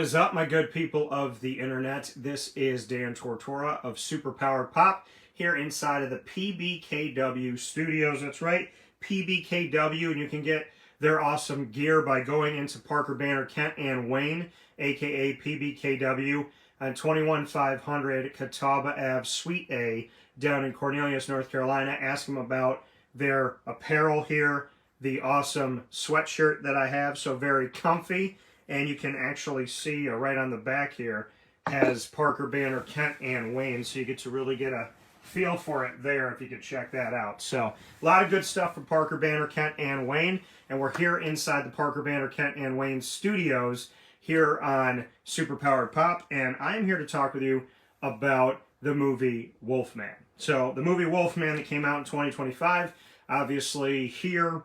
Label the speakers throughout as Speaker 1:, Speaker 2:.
Speaker 1: is up, my good people of the internet? This is Dan Tortora of Superpowered Pop here inside of the PBKW studios. That's right, PBKW, and you can get their awesome gear by going into Parker Banner, Kent and Wayne, aka PBKW, on 21500 Catawba Ave, Suite A, down in Cornelius, North Carolina. Ask them about their apparel here, the awesome sweatshirt that I have, so very comfy. And you can actually see right on the back here has Parker Banner, Kent and Wayne, so you get to really get a feel for it there if you could check that out. So a lot of good stuff from Parker Banner, Kent and Wayne, and we're here inside the Parker Banner, Kent and Wayne studios here on Superpowered Pop, and I am here to talk with you about the movie Wolfman. So the movie Wolfman that came out in 2025, obviously here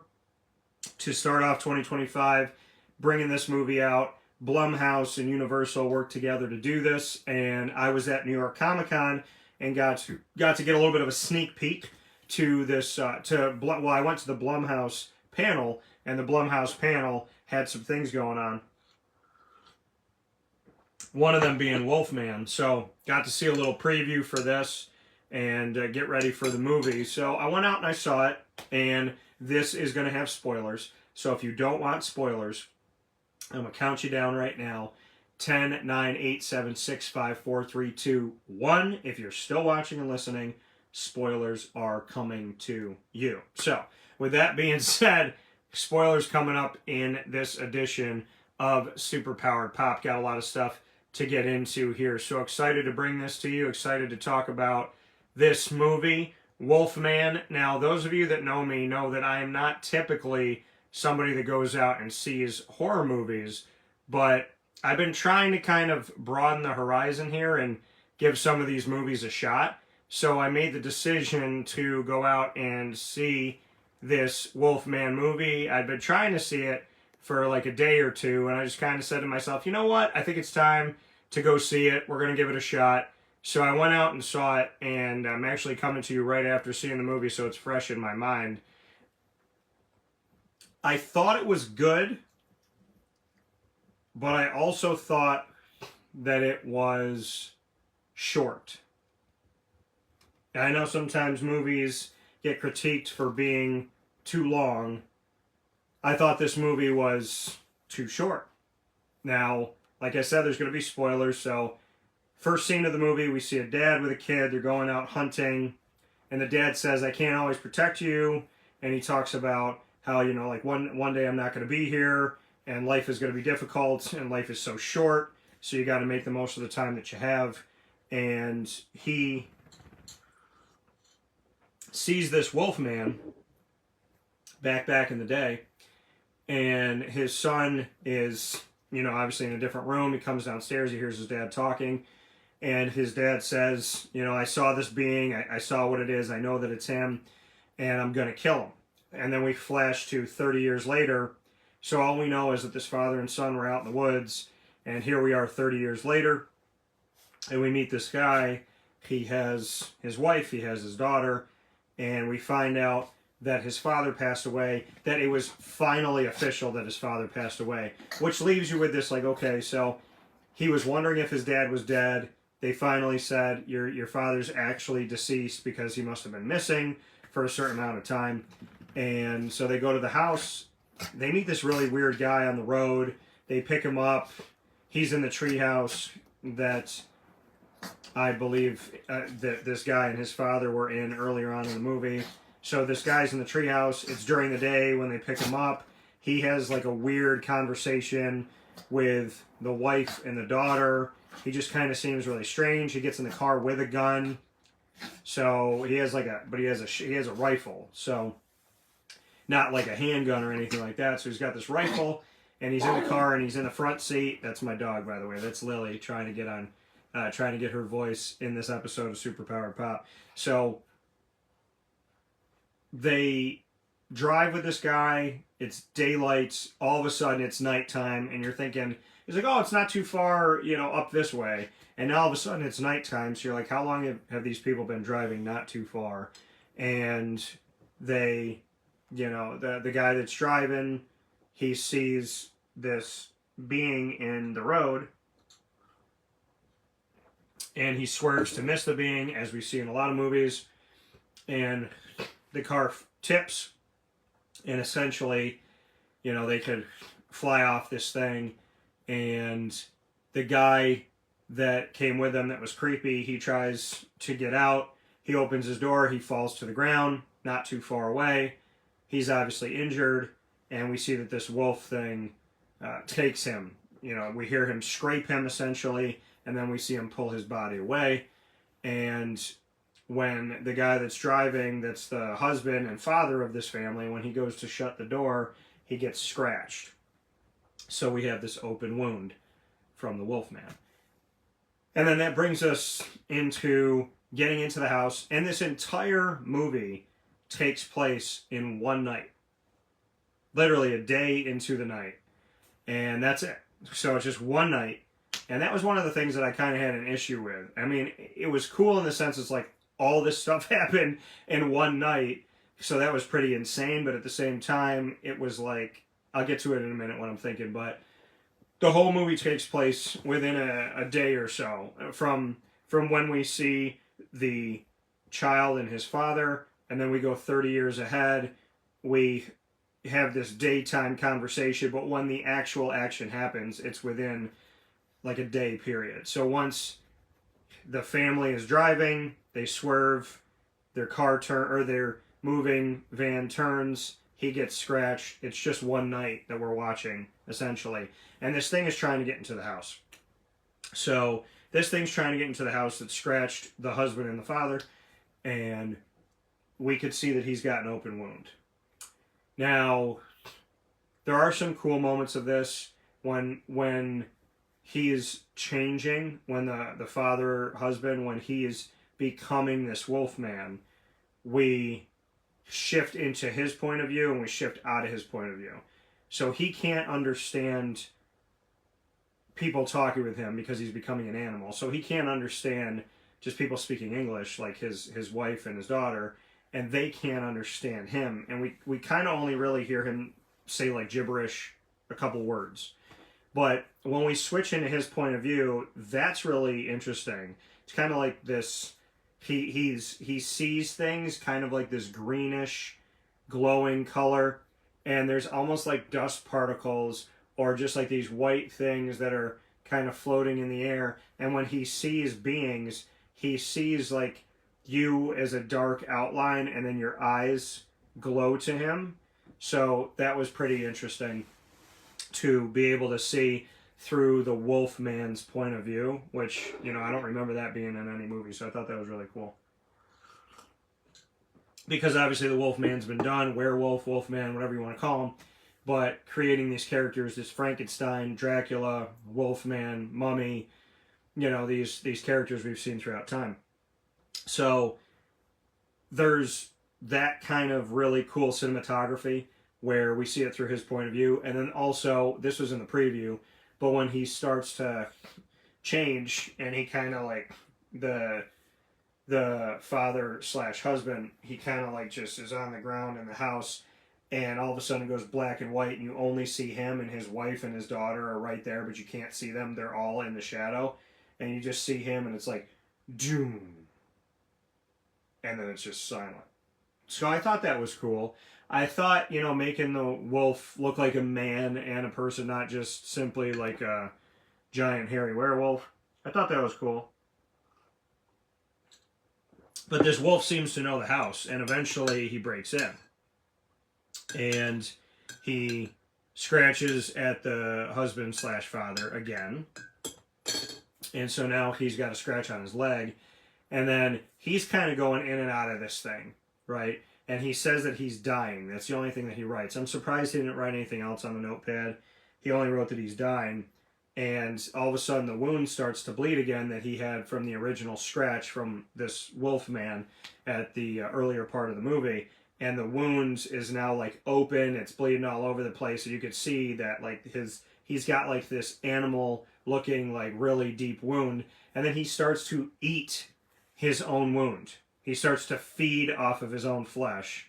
Speaker 1: to start off 2025, bringing this movie out. Blumhouse and Universal worked together to do this, and I was at New York Comic Con and got to get a little bit of a sneak peek to this. I went to the Blumhouse panel, and the Blumhouse panel had some things going on. One of them being Wolfman, so got to see a little preview for this and get ready for the movie. So I went out and I saw it, and this is going to have spoilers. So if you don't want spoilers, I'm going to count you down right now. 10, 9, 8, 7, 6, 5, 4, 3, 2, 1. If you're still watching and listening, spoilers are coming to you. So, with that being said, spoilers coming up in this edition of Superpowered Pop. Got a lot of stuff to get into here. So excited to bring this to you. Excited to talk about this movie, Wolfman. Now, those of you that know me know that I am not typically somebody that goes out and sees horror movies, but I've been trying to kind of broaden the horizon here and give some of these movies a shot. So I made the decision to go out and see this Wolfman movie. I'd been trying to see it for like a day or two, and I just kind of said to myself, you know what? I think it's time to go see it. We're going to give it a shot. So I went out and saw it, and I'm actually coming to you right after seeing the movie, so it's fresh in my mind. I thought it was good, but I also thought that it was short. And I know sometimes movies get critiqued for being too long. I thought this movie was too short. Now, like I said, there's going to be spoilers, so first scene of the movie, we see a dad with a kid. They're going out hunting, and the dad says, I can't always protect you, and he talks about how, you know, like one day I'm not going to be here, and life is going to be difficult, and life is so short, so you got to make the most of the time that you have. And he sees this Wolfman back in the day, and his son is, you know, obviously in a different room. He comes downstairs, he hears his dad talking, and his dad says, you know, I saw this being, I saw what it is, I know that it's him, and I'm going to kill him. And then we flash to 30 years later. So all we know is that this father and son were out in the woods. And here we are 30 years later. And we meet this guy. He has his wife. He has his daughter. And we find out that his father passed away. That it was finally official that his father passed away. Which leaves you with this, like, okay, so he was wondering if his dad was dead. They finally said, your father's actually deceased because he must have been missing for a certain amount of time. And so they go to the house. They meet this really weird guy on the road. They pick him up. He's in the treehouse that I believe that this guy and his father were in earlier on in the movie. So this guy's in the treehouse. It's during the day when they pick him up. He has like a weird conversation with the wife and the daughter. He just kind of seems really strange. He gets in the car with a gun. So he has he has a rifle. So not like a handgun or anything like that. So he's got this rifle, and he's in the car, and he's in the front seat. That's my dog, by the way. That's Lily trying to get her voice in this episode of Superpowered Pop. So they drive with this guy. It's daylight. All of a sudden, it's nighttime, and you're thinking, he's like, oh, it's not too far, you know, up this way. And now all of a sudden, it's nighttime. So you're like, how long have these people been driving not too far? And they, you know, the guy that's driving, he sees this being in the road, and he swerves to miss the being, as we see in a lot of movies, and the car tips, and essentially, you know, they could fly off this thing, and the guy that came with them that was creepy, he tries to get out, he opens his door, he falls to the ground, not too far away, he's obviously injured, and we see that this wolf thing takes him. You know, we hear him scrape him essentially, and then we see him pull his body away. And when the guy that's driving, that's the husband and father of this family, when he goes to shut the door, he gets scratched. So we have this open wound from the Wolfman. And then that brings us into getting into the house. And this entire movie takes place in one night. Literally a day into the night. And that's it. So it's just one night. And that was one of the things that I kind of had an issue with. I mean, it was cool in the sense it's like all this stuff happened in one night. So that was pretty insane. But at the same time, it was like, I'll get to it in a minute what I'm thinking. But the whole movie takes place within a day or so. From when we see the child and his father. And then we go 30 years ahead. We have this daytime conversation, but when the actual action happens, it's within like a day period. So once the family is driving, they swerve, their moving van turns, he gets scratched. It's just one night that we're watching, essentially. And this thing is trying to get into the house. So this thing's trying to get into the house that scratched the husband and the father, and we could see that he's got an open wound. Now, there are some cool moments of this when he is changing, when the father, husband, when he is becoming this wolf man, we shift into his point of view and we shift out of his point of view. So he can't understand people talking with him because he's becoming an animal. So he can't understand just people speaking English, like his wife and his daughter, and they can't understand him. And we kind of only really hear him say like gibberish, a couple words. But when we switch into his point of view, that's really interesting. It's kind of like this, he sees things kind of like this greenish, glowing color, and there's almost like dust particles or just like these white things that are kind of floating in the air. And when he sees beings, he sees like you as a dark outline, and then your eyes glow to him. So that was pretty interesting to be able to see through the wolf man's point of view, which, you know, I don't remember that being in any movie, so I thought that was really cool. Because obviously the wolf man's been done, werewolf, wolfman, whatever you want to call him, but creating these characters, this Frankenstein, Dracula, Wolfman, Mummy, you know, these characters we've seen throughout time. So there's that kind of really cool cinematography where we see it through his point of view. And then also, this was in the preview, but when he starts to change and he kind of like the father / husband, he kind of like just is on the ground in the house, and all of a sudden it goes black and white, and you only see him, and his wife and his daughter are right there, but you can't see them. They're all in the shadow, and you just see him, and it's like doom. And then it's just silent. So I thought that was cool. I thought, you know, making the wolf look like a man and a person, not just simply like a giant hairy werewolf. I thought that was cool. But this wolf seems to know the house, and eventually he breaks in. And he scratches at the husband / father again. And so now he's got a scratch on his leg. And then he's kind of going in and out of this thing, right? And he says that he's dying. That's the only thing that he writes. I'm surprised he didn't write anything else on the notepad. He only wrote that he's dying. And all of a sudden the wound starts to bleed again that he had from the original scratch from this wolf man at the earlier part of the movie. And the wound is now like open. It's bleeding all over the place. So you could see that like he's got like this animal looking like really deep wound. And then he starts to eat his own wound. He starts to feed off of his own flesh.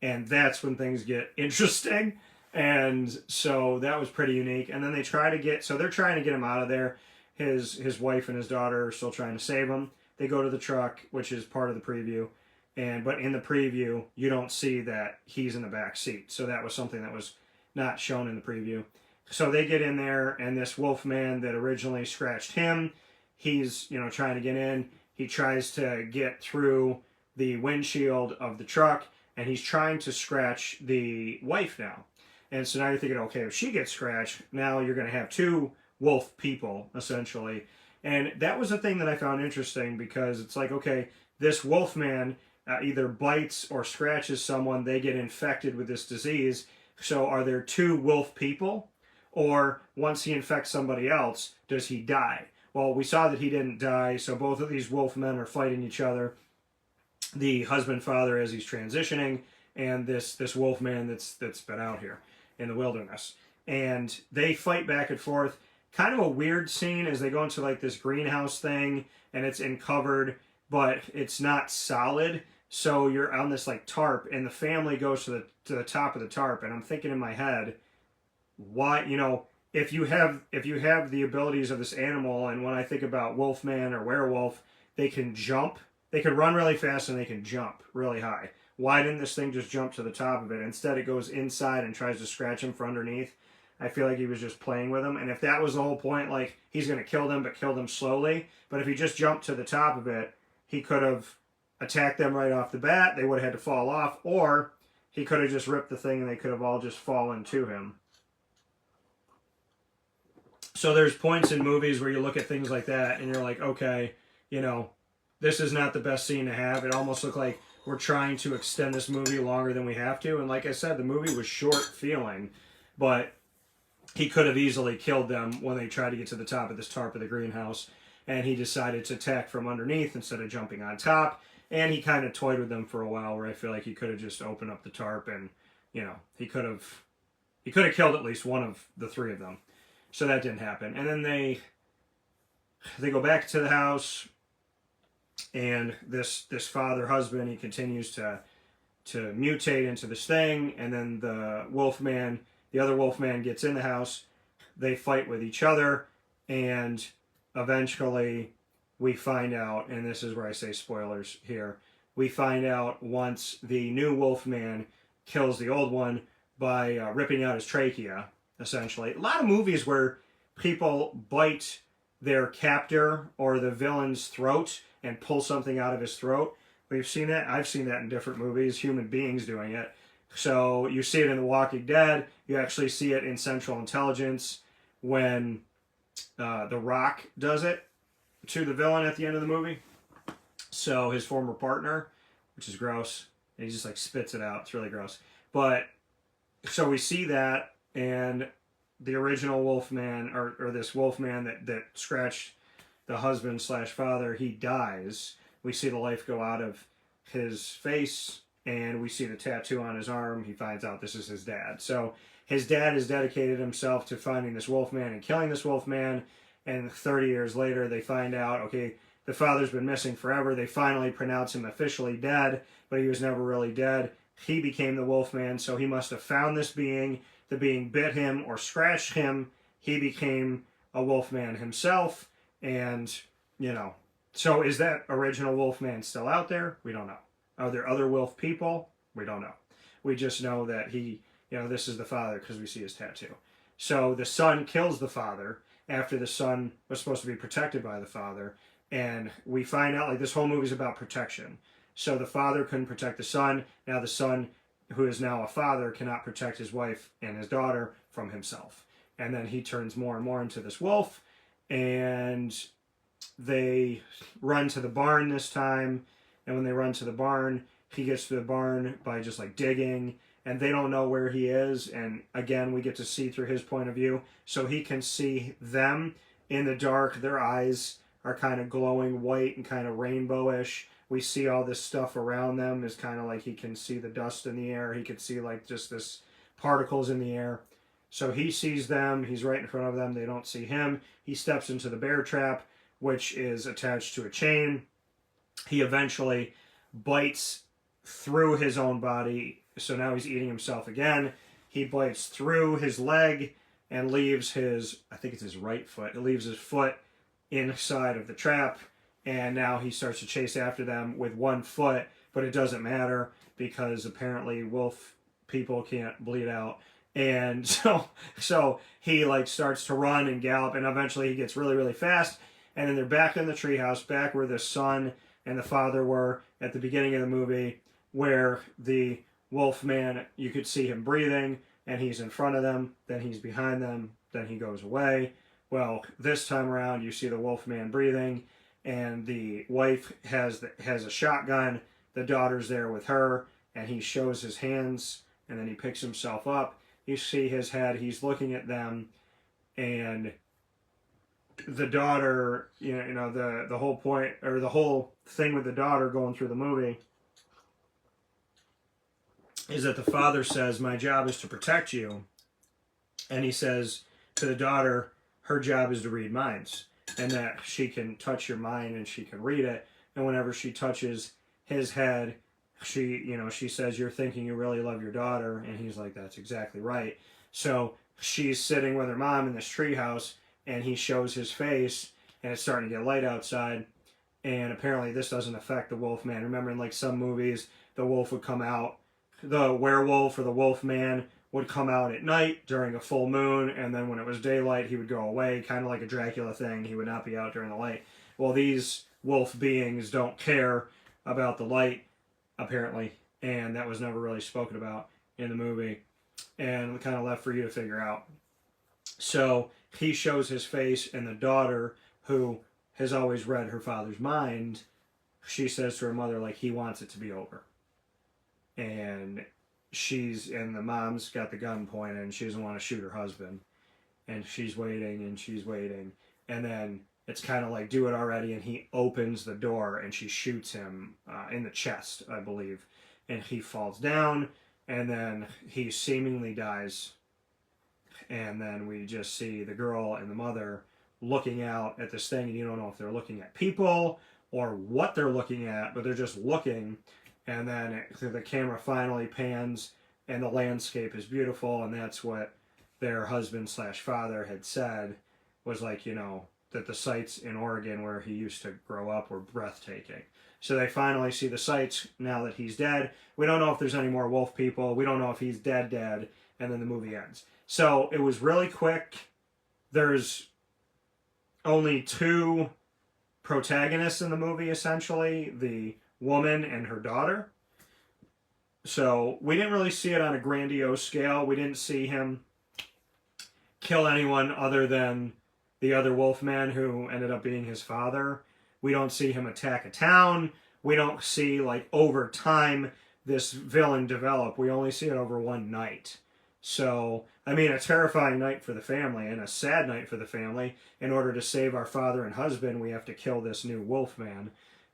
Speaker 1: And that's when things get interesting. And so that was pretty unique. And then they're trying to get him out of there. his wife and his daughter are still trying to save him. They go to the truck, which is part of the preview. But in the preview, you don't see that he's in the back seat. So that was something that was not shown in the preview. So they get in there, and this wolf man that originally scratched him, he's, trying to get in. He tries to get through the windshield of the truck, and he's trying to scratch the wife now. And so now you're thinking, okay, if she gets scratched, now you're going to have two wolf people, essentially. And that was the thing that I found interesting, because it's like, okay, this wolf man either bites or scratches someone, they get infected with this disease. So are there two wolf people? Or once he infects somebody else, does he die? Well, we saw that he didn't die, so both of these wolf men are fighting each other. The husband-father as he's transitioning, and this wolf man that's been out here in the wilderness. And they fight back and forth. Kind of a weird scene as they go into like this greenhouse thing, and it's uncovered, but it's not solid. So you're on this like tarp, and the family goes to the top of the tarp, and I'm thinking in my head, why, if you have the abilities of this animal, and when I think about wolfman or werewolf, they can jump, they can run really fast, and they can jump really high. Why didn't this thing just jump to the top of it? Instead, it goes inside and tries to scratch him from underneath. I feel like he was just playing with them. And if that was the whole point, like, he's going to kill them, but kill them slowly. But if he just jumped to the top of it, he could have attacked them right off the bat. They would have had to fall off. Or he could have just ripped the thing and they could have all just fallen to him. So there's points in movies where you look at things like that and you're like, okay, this is not the best scene to have. It almost looked like we're trying to extend this movie longer than we have to. And like I said, the movie was short feeling, but he could have easily killed them when they tried to get to the top of this tarp of the greenhouse. And he decided to attack from underneath instead of jumping on top. And he kind of toyed with them for a while, where I feel like he could have just opened up the tarp and, he could have killed at least one of the three of them. So that didn't happen. And then they go back to the house, and this father husband, he continues to mutate into this thing, and then the other wolf man gets in the house. They fight with each other, and eventually we find out, and this is where I say spoilers here, we find out once the new wolf man kills the old one by ripping out his trachea, essentially. A lot of movies where people bite their captor or the villain's throat and pull something out of his throat. We've seen that. I've seen that in different movies, human beings doing it. So you see it in The Walking Dead. You actually see it in Central Intelligence when The Rock does it to the villain at the end of the movie. So his former partner, which is gross. And he just like spits it out. It's really gross. But so we see that, and the original Wolfman, or this Wolfman that scratched the husband / father, he dies. We see the life go out of his face, and we see the tattoo on his arm. He finds out this is his dad. So his dad has dedicated himself to finding this Wolfman and killing this Wolfman. And 30 years later, they find out, okay, the father's been missing forever. They finally pronounce him officially dead, but he was never really dead. He became the Wolfman, so he must have found this being. The being bit him or scratched him. He became a Wolfman himself. And, so is that original Wolfman still out there? We don't know. Are there other wolf people? We don't know. We just know that he, this is the father because we see his tattoo. So the son kills the father after the son was supposed to be protected by the father. And we find out, like, this whole movie is about protection. So the father couldn't protect the son. Now the son, who is now a father, cannot protect his wife and his daughter from himself. And then he turns more and more into this wolf, and they run to the barn this time. And when they run to the barn, he gets to the barn by just like digging, and they don't know where he is. And again, we get to see through his point of view, so he can see them in the dark. Their eyes are kind of glowing white and kind of rainbowish. We see all this stuff around them is kind of like he can see the dust in the air. He could see like just this particles in the air. So he sees them. He's right in front of them. They don't see him. He steps into the bear trap, which is attached to a chain. He eventually bites through his own body. So now he's eating himself again. He bites through his leg and leaves his, I think it's his right foot. It leaves his foot inside of the trap, and now he starts to chase after them with 1 foot, but it doesn't matter because apparently wolf people can't bleed out. And so he like starts to run and gallop, and eventually he gets really, really fast, and then they're back in the treehouse, back where the son and the father were at the beginning of the movie, where the wolf man, you could see him breathing, and he's in front of them, then he's behind them, then he goes away. Well, this time around, you see the wolf man breathing, and the wife has a shotgun. The daughter's there with her, and he shows his hands, and then he picks himself up. You see his head. He's looking at them, and the daughter, the whole point, or the whole thing with the daughter going through the movie is that the father says, "My job is to protect you," and he says to the daughter, her job is to read minds, and that she can touch your mind and she can read it. And whenever she touches his head, she says, "You're thinking you really love your daughter," and he's like, "That's exactly right." So she's sitting with her mom in this treehouse, and he shows his face, and it's starting to get light outside. And apparently, this doesn't affect the wolf man. Remember, in like some movies, the wolf would come out, the werewolf or the wolf man would come out at night during a full moon, and then when it was daylight, he would go away, kind of like a Dracula thing. He would not be out during the light. Well, these wolf beings don't care about the light, apparently, and that was never really spoken about in the movie, and kind of left for you to figure out. So he shows his face, and the daughter, who has always read her father's mind, she says to her mother, like, he wants it to be over. And the mom's got the gun pointed, and she doesn't want to shoot her husband. And she's waiting, and then it's kind of like, do it already, and he opens the door, and she shoots him in the chest, I believe. And he falls down, and then he seemingly dies. And then we just see the girl and the mother looking out at this thing, and you don't know if they're looking at people or what they're looking at, but they're just looking. And then the camera finally pans, and the landscape is beautiful, and that's what their husband/father had said, was like, that the sights in Oregon where he used to grow up were breathtaking. So they finally see the sights now that he's dead. We don't know if there's any more wolf people. We don't know if he's dead, and then the movie ends. So it was really quick. There's only 2 protagonists in the movie, essentially, the woman and her daughter. So we didn't really see it on a grandiose scale. We didn't see him kill anyone other than the other wolfman who ended up being his father. We don't see him attack a town. We don't see, like, over time this villain develop. We only see it over one night. So, I mean, a terrifying night for the family and a sad night for the family. In order to save our father and husband, we have to kill this new wolfman.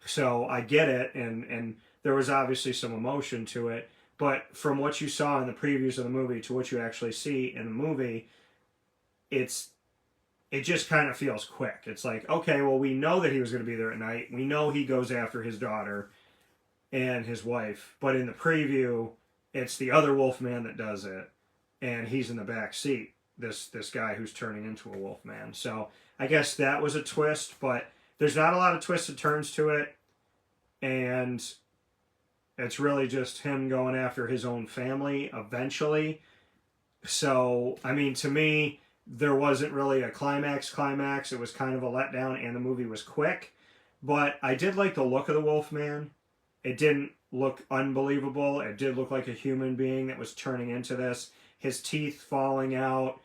Speaker 1: So I get it, and there was obviously some emotion to it, but from what you saw in the previews of the movie to what you actually see in the movie, it just kind of feels quick. It's like, okay, well, we know that he was going to be there at night. We know he goes after his daughter and his wife, but in the preview, it's the other wolfman that does it, and he's in the back seat, this guy who's turning into a wolfman. So I guess that was a twist, but there's not a lot of twists and turns to it, and it's really just him going after his own family eventually. So, I mean, to me, there wasn't really a climax. It was kind of a letdown, and the movie was quick. But I did like the look of the Wolfman. It didn't look unbelievable. It did look like a human being that was turning into this. His teeth falling out.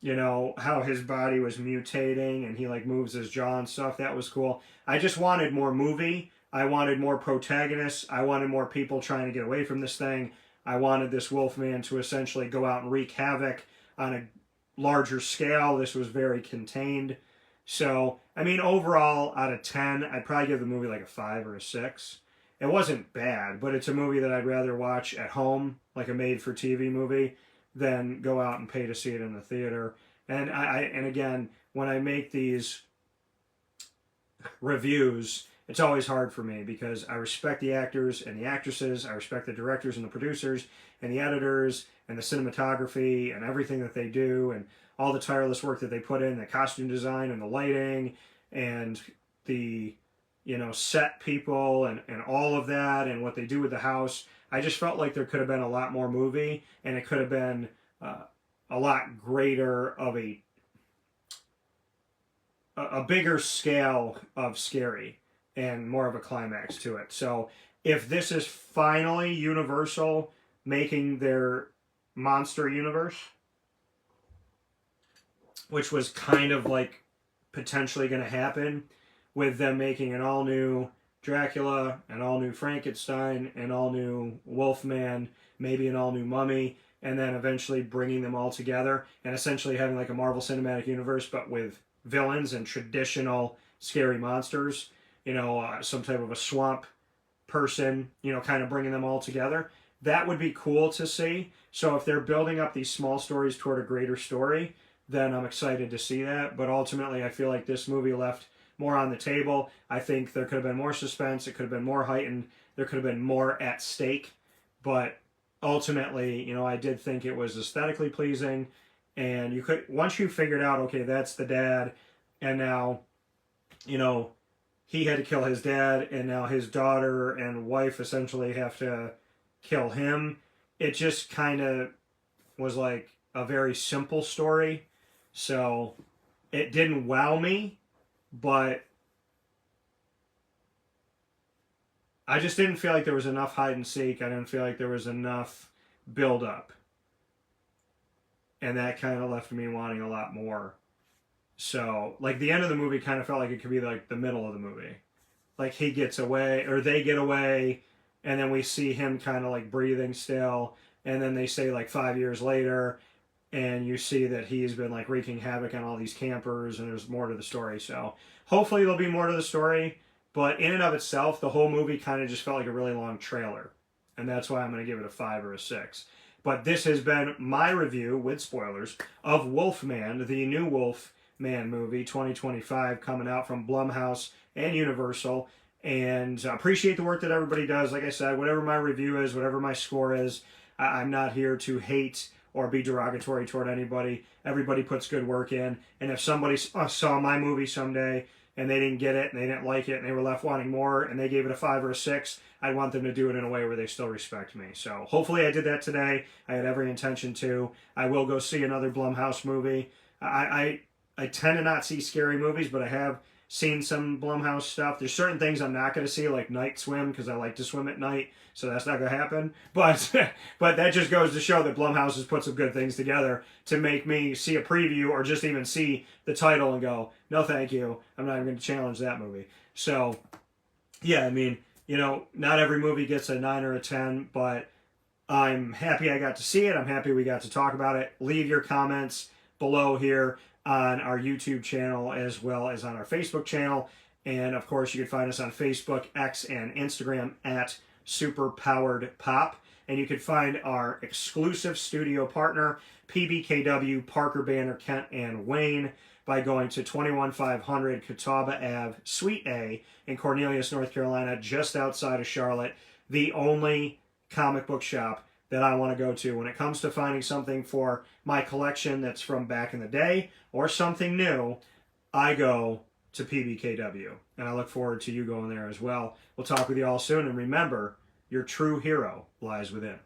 Speaker 1: How his body was mutating, and he like moves his jaw and stuff. That was cool. I just wanted more movie. I wanted more protagonists. I wanted more people trying to get away from this thing. I wanted this Wolfman to essentially go out and wreak havoc on a larger scale. This was very contained. So, I mean, overall, out of 10, I'd probably give the movie like a 5 or a 6. It wasn't bad, but it's a movie that I'd rather watch at home, like a made-for-TV movie, than go out and pay to see it in the theater. And and again, when I make these reviews, it's always hard for me because I respect the actors and the actresses, I respect the directors and the producers and the editors and the cinematography and everything that they do and all the tireless work that they put in, the costume design and the lighting and the, you know, set people and all of that and what they do with the house. I just felt like there could have been a lot more movie, and it could have been a lot greater of a bigger scale of scary and more of a climax to it. So if this is finally Universal making their monster universe, which was kind of like potentially going to happen with them making an all new Dracula, an all new Frankenstein, an all new Wolfman, maybe an all new Mummy, and then eventually bringing them all together and essentially having like a Marvel Cinematic Universe, but with villains and traditional scary monsters, you know, some type of a swamp person, you know, kind of bringing them all together. That would be cool to see. So if they're building up these small stories toward a greater story, then I'm excited to see that. But ultimately, I feel like this movie left more on the table. I think there could have been more suspense. It could have been more heightened. There could have been more at stake. But ultimately, you know, I did think it was aesthetically pleasing. And you could, once you figured out, okay, that's the dad, and now, you know, he had to kill his dad, and now his daughter and wife essentially have to kill him. It just kind of was like a very simple story. So it didn't wow me, but I just didn't feel like there was enough hide and seek. I didn't feel like there was enough build up. And that kind of left me wanting a lot more. So, like, the end of the movie kind of felt like it could be like the middle of the movie. Like, he gets away, or they get away, and then we see him kind of like breathing still. And then they say like 5 years later, and you see that he's been like wreaking havoc on all these campers, and there's more to the story. So, hopefully, there'll be more to the story. But in and of itself, the whole movie kind of just felt like a really long trailer. And that's why I'm going to give it a 5 or a 6. But this has been my review, with spoilers, of Wolfman, the new Wolfman movie, 2025, coming out from Blumhouse and Universal. And I appreciate the work that everybody does. Like I said, whatever my review is, whatever my score is, I'm not here to hate or be derogatory toward anybody. Everybody puts good work in. And if somebody saw my movie someday and they didn't get it and they didn't like it and they were left wanting more and they gave it a 5 or a 6, I want them to do it in a way where they still respect me. So hopefully I did that today. I had every intention to. I will go see another Blumhouse movie. I tend to not see scary movies, but I have seen some Blumhouse stuff. There's certain things I'm not going to see, like Night Swim, because I like to swim at night, so that's not going to happen. But that just goes to show that Blumhouse has put some good things together to make me see a preview or just even see the title and go, no thank you, I'm not even going to challenge that movie. So, yeah, I mean, you know, not every movie gets a 9 or a 10, but I'm happy I got to see it. I'm happy we got to talk about it. Leave your comments below here on our YouTube channel as well as on our Facebook channel. And of course, you can find us on Facebook, X, and Instagram at SuperPoweredPop. And you can find our exclusive studio partner, PBKW, Parker, Banner, Kent, and Wayne, by going to 21500 Catawba Ave, Suite A in Cornelius, North Carolina, just outside of Charlotte. The only comic book shop that I want to go to when it comes to finding something for my collection that's from back in the day or something new. I go to PBKW, and I look forward to you going there as well. We'll talk with you all soon, and remember, your true hero lies within.